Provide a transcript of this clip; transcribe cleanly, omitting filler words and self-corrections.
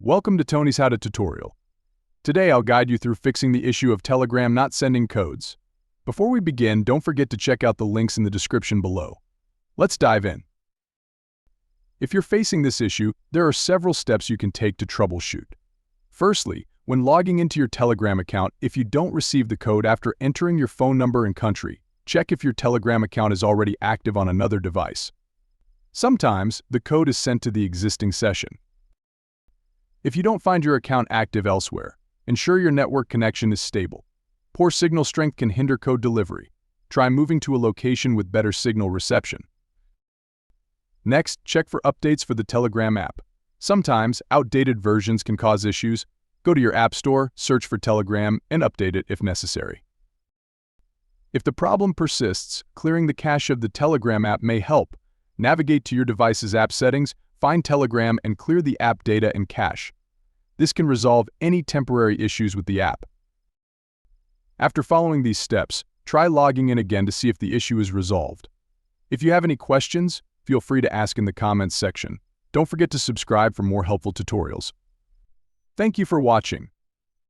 Welcome to Tony's How to tutorial. Today I'll guide you through fixing the issue of Telegram not sending codes. Before we begin, don't forget to check out the links in the description below. Let's dive in. If you're facing this issue, there are several steps you can take to troubleshoot. Firstly, when logging into your Telegram account, if you don't receive the code after entering your phone number and country, check if your Telegram account is already active on another device. Sometimes, the code is sent to the existing session. If you don't find your account active elsewhere, ensure your network connection is stable. Poor signal strength can hinder code delivery. Try moving to a location with better signal reception. Next, check for updates for the Telegram app. Sometimes, outdated versions can cause issues. Go to your App Store, search for Telegram, and update it if necessary. If the problem persists, clearing the cache of the Telegram app may help. Navigate to your device's app settings, find Telegram, and clear the app data and cache. This can resolve any temporary issues with the app. After following these steps, try logging in again to see if the issue is resolved. If you have any questions, feel free to ask in the comments section. Don't forget to subscribe for more helpful tutorials. Thank you for watching.